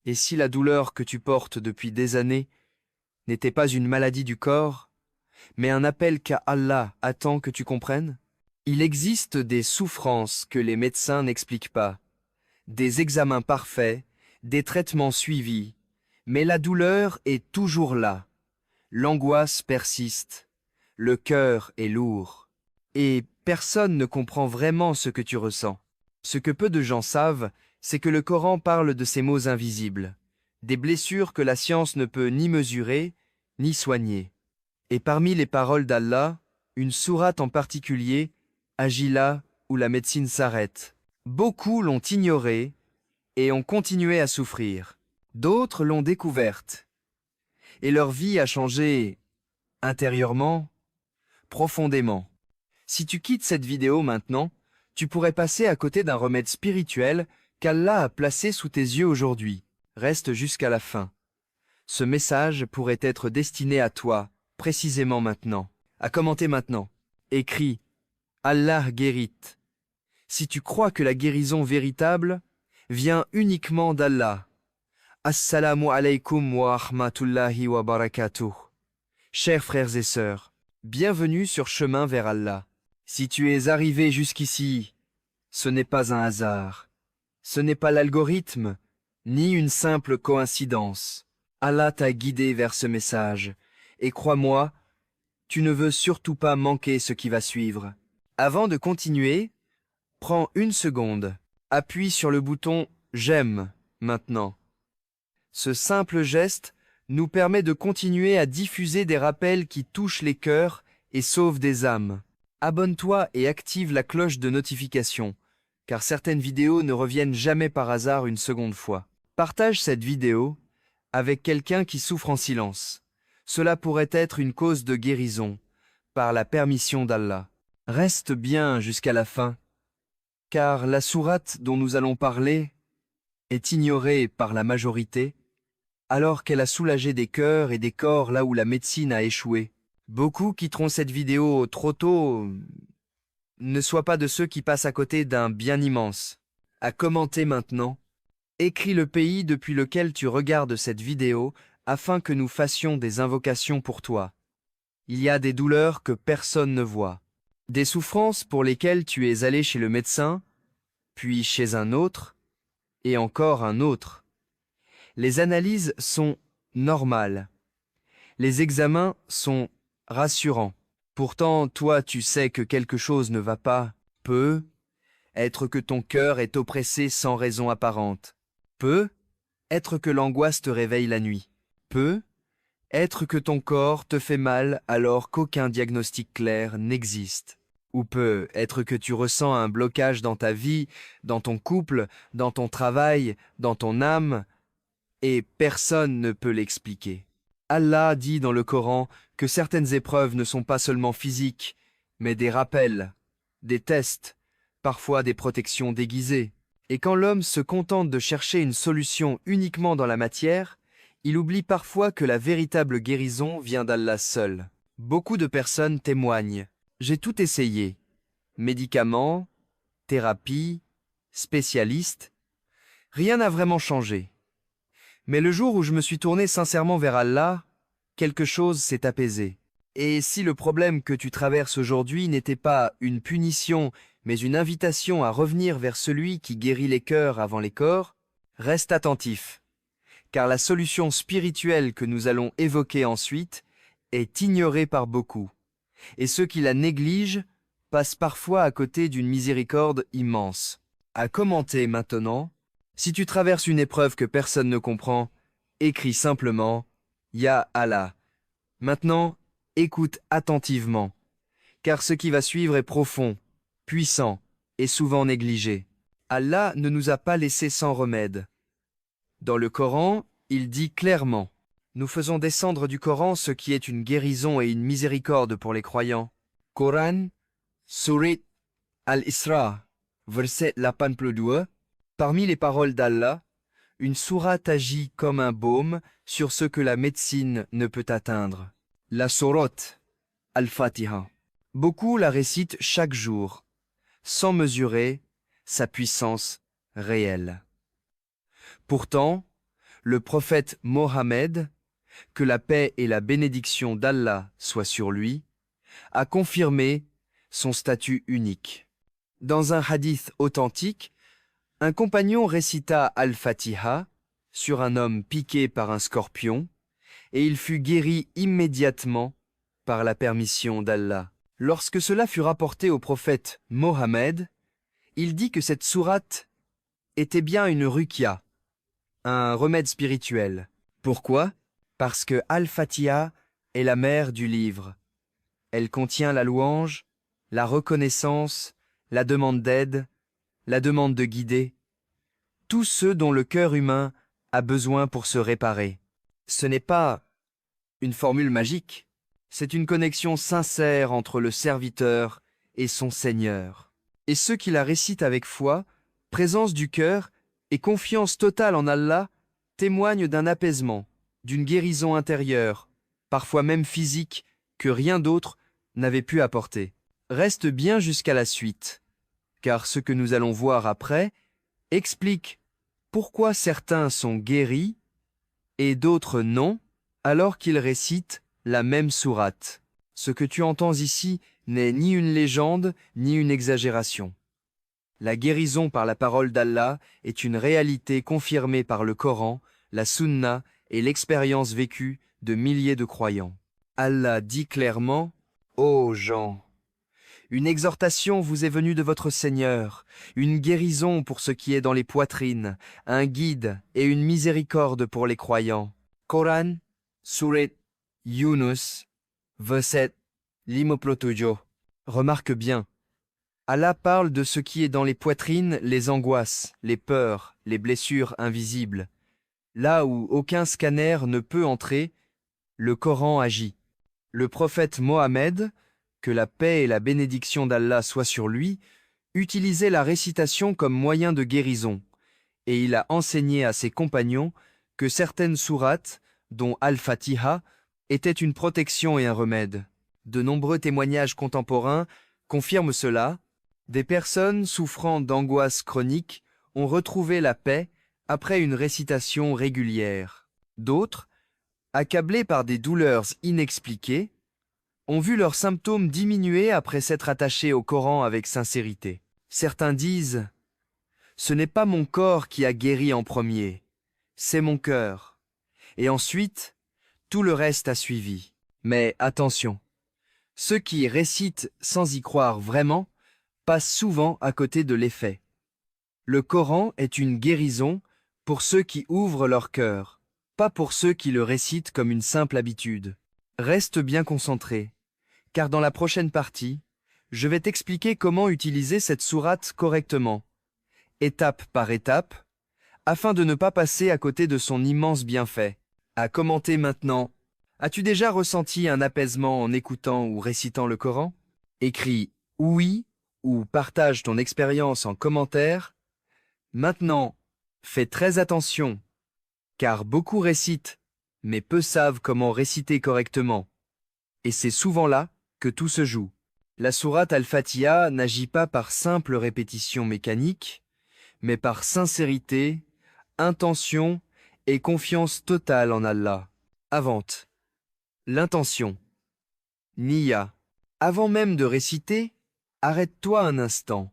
Et si la douleur que tu portes depuis des années n'était pas une maladie du corps, mais un appel qu'Allah attend que tu comprennes? Il existe des souffrances que les médecins n'expliquent pas, des examens parfaits, des traitements suivis, mais la douleur est toujours là. L'angoisse persiste, le cœur est lourd, et personne ne comprend vraiment ce que tu ressens. Ce que peu de gens savent, c'est que le Coran parle de ces maux invisibles, des blessures que la science ne peut ni mesurer, ni soigner. Et parmi les paroles d'Allah, une sourate en particulier agit là où la médecine s'arrête. Beaucoup l'ont ignorée et ont continué à souffrir. D'autres l'ont découverte, et leur vie a changé intérieurement, profondément. Si tu quittes cette vidéo maintenant, tu pourrais passer à côté d'un remède spirituel qu'Allah a placé sous tes yeux aujourd'hui. Reste jusqu'à la fin. Ce message pourrait être destiné à toi, précisément maintenant. À commenter maintenant. Écris « Allah guérit ». Si tu crois que la guérison véritable vient uniquement d'Allah. Assalamu alaikum wa rahmatullahi wa barakatuh. Chers frères et sœurs, bienvenue sur Chemin vers Allah. Si tu es arrivé jusqu'ici, ce n'est pas un hasard. Ce n'est pas l'algorithme, ni une simple coïncidence. Allah t'a guidé vers ce message, et crois-moi, tu ne veux surtout pas manquer ce qui va suivre. Avant de continuer, prends une seconde, appuie sur le bouton « J'aime » maintenant. Ce simple geste nous permet de continuer à diffuser des rappels qui touchent les cœurs et sauvent des âmes. Abonne-toi et active la cloche de notification, car certaines vidéos ne reviennent jamais par hasard une seconde fois. Partage cette vidéo avec quelqu'un qui souffre en silence. Cela pourrait être une cause de guérison, par la permission d'Allah. Reste bien jusqu'à la fin, car la sourate dont nous allons parler est ignorée par la majorité, alors qu'elle a soulagé des cœurs et des corps là où la médecine a échoué. Beaucoup quitteront cette vidéo trop tôt. Ne sois pas de ceux qui passent à côté d'un bien immense. À commenter maintenant, écris le pays depuis lequel tu regardes cette vidéo afin que nous fassions des invocations pour toi. Il y a des douleurs que personne ne voit, des souffrances pour lesquelles tu es allé chez le médecin, puis chez un autre, et encore un autre. Les analyses sont normales. Les examens sont rassurants. Pourtant, toi, tu sais que quelque chose ne va pas. Peut être que ton cœur est oppressé sans raison apparente. Peut être que l'angoisse te réveille la nuit. Peut être que ton corps te fait mal alors qu'aucun diagnostic clair n'existe. Ou peut être que tu ressens un blocage dans ta vie, dans ton couple, dans ton travail, dans ton âme, et personne ne peut l'expliquer. Allah dit dans le Coran que certaines épreuves ne sont pas seulement physiques, mais des rappels, des tests, parfois des protections déguisées. Et quand l'homme se contente de chercher une solution uniquement dans la matière, il oublie parfois que la véritable guérison vient d'Allah seul. Beaucoup de personnes témoignent. J'ai tout essayé. Médicaments, thérapie, spécialistes. Rien n'a vraiment changé. Mais le jour où je me suis tourné sincèrement vers Allah, quelque chose s'est apaisé. Et si le problème que tu traverses aujourd'hui n'était pas une punition, mais une invitation à revenir vers celui qui guérit les cœurs avant les corps, reste attentif, car la solution spirituelle que nous allons évoquer ensuite est ignorée par beaucoup, et ceux qui la négligent passent parfois à côté d'une miséricorde immense. À commenter maintenant, si tu traverses une épreuve que personne ne comprend, écris simplement « Ya Allah ». Maintenant, écoute attentivement, car ce qui va suivre est profond, puissant et souvent négligé. Allah ne nous a pas laissés sans remède. Dans le Coran, il dit clairement « Nous faisons descendre du Coran ce qui est une guérison et une miséricorde pour les croyants. » Coran, Surat Al-Isra, verset 82. Parmi les paroles d'Allah, une sourate agit comme un baume sur ce que la médecine ne peut atteindre. La sourate Al-Fatiha. Beaucoup la récitent chaque jour, sans mesurer sa puissance réelle. Pourtant, Le prophète Mohammed, que la paix et la bénédiction d'Allah soient sur lui, a confirmé son statut unique. Dans un hadith authentique, un compagnon récita Al-Fatiha sur un homme piqué par un scorpion, et il fut guéri immédiatement par la permission d'Allah. Lorsque cela fut rapporté au prophète Mohammed, il dit que cette sourate était bien une ruqya, un remède spirituel. Pourquoi? Parce que Al-Fatiha est la mère du livre. Elle contient la louange, la reconnaissance, la demande d'aide, la demande de guider, tous ceux dont le cœur humain a besoin pour se réparer. Ce n'est pas une formule magique, c'est une connexion sincère entre le serviteur et son Seigneur. Et ceux qui la récitent avec foi, présence du cœur et confiance totale en Allah témoignent d'un apaisement, d'une guérison intérieure, parfois même physique, que rien d'autre n'avait pu apporter. Reste bien jusqu'à la suite, car ce que nous allons voir après explique pourquoi certains sont guéris et d'autres non, alors qu'ils récitent la même sourate. Ce que tu entends ici n'est ni une légende, ni une exagération. La guérison par la parole d'Allah est une réalité confirmée par le Coran, la Sunna et l'expérience vécue de milliers de croyants. Allah dit clairement « Ô gens, une exhortation vous est venue de votre Seigneur, une guérison pour ce qui est dans les poitrines, un guide et une miséricorde pour les croyants. » Coran, Surat Yunus, verset 57. Remarque bien, Allah parle de ce qui est dans les poitrines, les angoisses, les peurs, les blessures invisibles. Là où aucun scanner ne peut entrer, le Coran agit. Le prophète Mohammed, que la paix et la bénédiction d'Allah soient sur lui, utilisait la récitation comme moyen de guérison, et il a enseigné à ses compagnons que certaines sourates, dont Al-Fatiha, étaient une protection et un remède. De nombreux témoignages contemporains confirment cela. Des personnes souffrant d'angoisse chronique ont retrouvé la paix après une récitation régulière. D'autres, accablés par des douleurs inexpliquées, ont vu leurs symptômes diminuer après s'être attachés au Coran avec sincérité. Certains disent « Ce n'est pas mon corps qui a guéri en premier, c'est mon cœur. » Et ensuite, tout le reste a suivi. Mais attention, ceux qui récitent sans y croire vraiment passent souvent à côté de l'effet. Le Coran est une guérison pour ceux qui ouvrent leur cœur, pas pour ceux qui le récitent comme une simple habitude. Reste bien concentré, car dans la prochaine partie, je vais t'expliquer comment utiliser cette sourate correctement, étape par étape, afin de ne pas passer à côté de son immense bienfait. À commenter maintenant. As-tu déjà ressenti un apaisement en écoutant ou récitant le Coran? Écris « oui » ou partage ton expérience en commentaire. Maintenant, fais très attention, car beaucoup récitent, mais peu savent comment réciter correctement. Et c'est souvent là que tout se joue. La sourate Al-Fatiha n'agit pas par simple répétition mécanique, mais par sincérité, intention et confiance totale en Allah. Avant. L'intention. Niya. Avant même de réciter, arrête-toi un instant.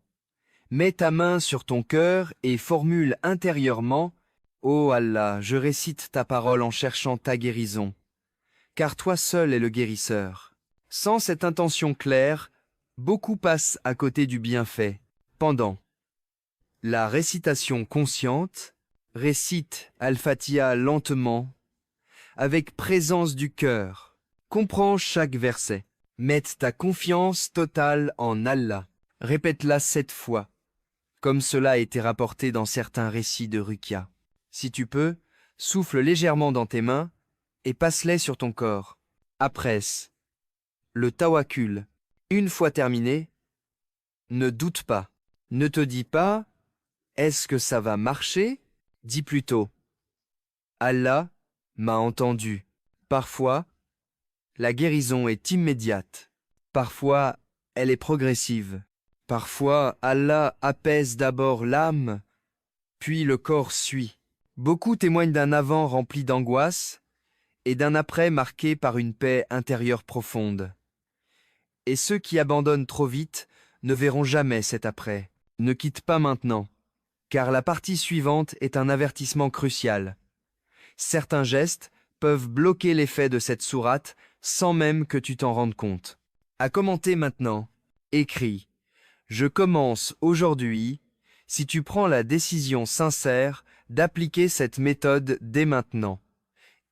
Mets ta main sur ton cœur et formule intérieurement « Ô Allah, je récite ta parole en cherchant ta guérison, car toi seul es le guérisseur. » Sans cette intention claire, beaucoup passent à côté du bienfait. Pendant la récitation consciente, récite Al-Fatiha lentement, avec présence du cœur. Comprends chaque verset. Mette ta confiance totale en Allah. Répète-la 7 fois, comme cela a été rapporté dans certains récits de Ruqya. Si tu peux, souffle légèrement dans tes mains et passe-les sur ton corps. Après, le tawakkul. Une fois terminé, ne doute pas. Ne te dis pas « Est-ce que ça va marcher ?» Dis plutôt « Allah m'a entendu. » Parfois, la guérison est immédiate. Parfois, elle est progressive. Parfois, Allah apaise d'abord l'âme, puis le corps suit. Beaucoup témoignent d'un avant rempli d'angoisse et d'un après marqué par une paix intérieure profonde. Et ceux qui abandonnent trop vite ne verront jamais cet après. Ne quitte pas maintenant, car la partie suivante est un avertissement crucial. Certains gestes peuvent bloquer l'effet de cette sourate sans même que tu t'en rendes compte. À commenter maintenant, écris « Je commence aujourd'hui » si tu prends la décision sincère d'appliquer cette méthode dès maintenant.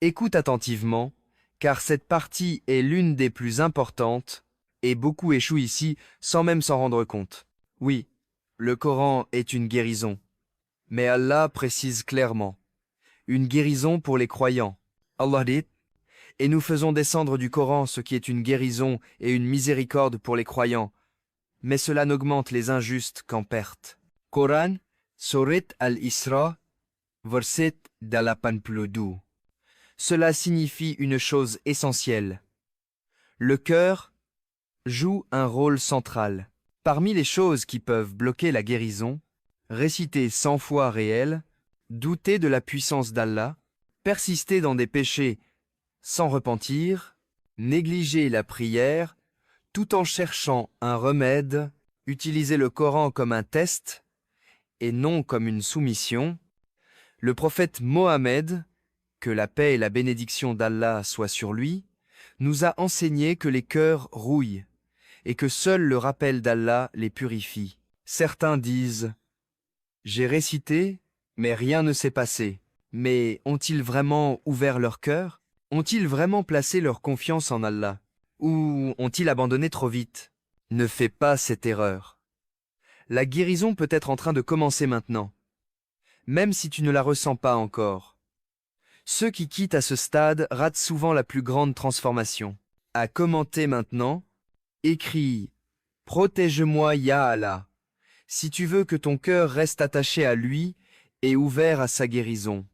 Écoute attentivement, car cette partie est l'une des plus importantes, et beaucoup échouent ici sans même s'en rendre compte. Oui, le Coran est une guérison, mais Allah précise clairement, une guérison pour les croyants. Allah dit, et nous faisons descendre du Coran ce qui est une guérison et une miséricorde pour les croyants, mais cela n'augmente les injustes qu'en perte. Coran, Surat al-Isra, verset 82. Cela signifie une chose essentielle. Le cœur joue un rôle central. Parmi les choses qui peuvent bloquer la guérison, réciter 100 fois réel, douter de la puissance d'Allah, persister dans des péchés sans repentir, négliger la prière, tout en cherchant un remède, utiliser le Coran comme un test et non comme une soumission. Le prophète Mohammed, que la paix et la bénédiction d'Allah soient sur lui, nous a enseigné que les cœurs rouillent et que seul le rappel d'Allah les purifie. Certains disent « J'ai récité, mais rien ne s'est passé. » Mais ont-ils vraiment ouvert leur cœur? Ont-ils vraiment placé leur confiance en Allah? Ou ont-ils abandonné trop vite? Ne fais pas cette erreur. La guérison peut être en train de commencer maintenant, même si tu ne la ressens pas encore. Ceux qui quittent à ce stade ratent souvent la plus grande transformation. À commenter maintenant, écris « Protège-moi, Ya Allah », si tu veux que ton cœur reste attaché à lui et ouvert à sa guérison.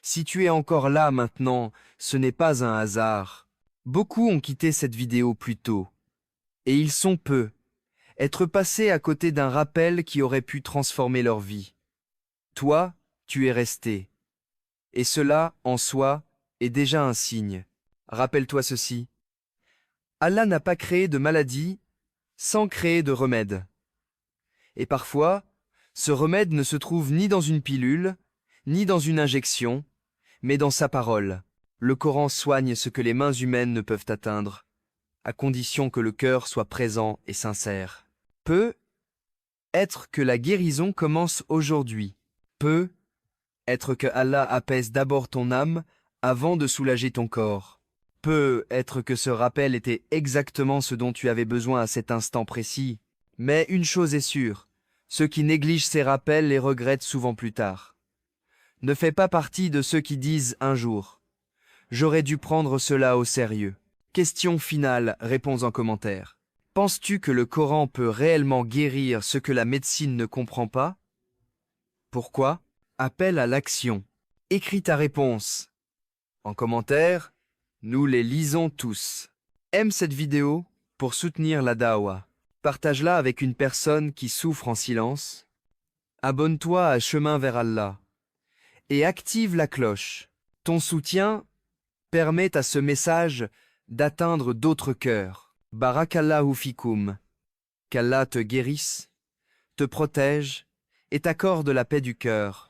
Si tu es encore là maintenant, ce n'est pas un hasard. Beaucoup ont quitté cette vidéo plus tôt. Et ils sont peu. Être passés à côté d'un rappel qui aurait pu transformer leur vie. Toi, tu es resté. Et cela, en soi, est déjà un signe. Rappelle-toi ceci. Allah n'a pas créé de maladie sans créer de remède. Et parfois, ce remède ne se trouve ni dans une pilule, ni dans une injection, mais dans sa parole. Le Coran soigne ce que les mains humaines ne peuvent atteindre, à condition que le cœur soit présent et sincère. Peut être que la guérison commence aujourd'hui. Peut être que Allah apaise d'abord ton âme avant de soulager ton corps. Peut être que ce rappel était exactement ce dont tu avais besoin à cet instant précis. Mais une chose est sûre, ceux qui négligent ces rappels les regrettent souvent plus tard. Ne fais pas partie de ceux qui disent un jour « J'aurais dû prendre cela au sérieux ». Question finale, réponds en commentaire. Penses-tu que le Coran peut réellement guérir ce que la médecine ne comprend pas? Pourquoi? Appel à l'action. Écris ta réponse. En commentaire, nous les lisons tous. Aime cette vidéo pour soutenir la Dawa. Partage-la avec une personne qui souffre en silence. Abonne-toi à Chemin vers Allah. Et active la cloche. Ton soutien permet à ce message d'atteindre d'autres cœurs. Barakallahu fikoum. Qu'Allah te guérisse, te protège et t'accorde la paix du cœur.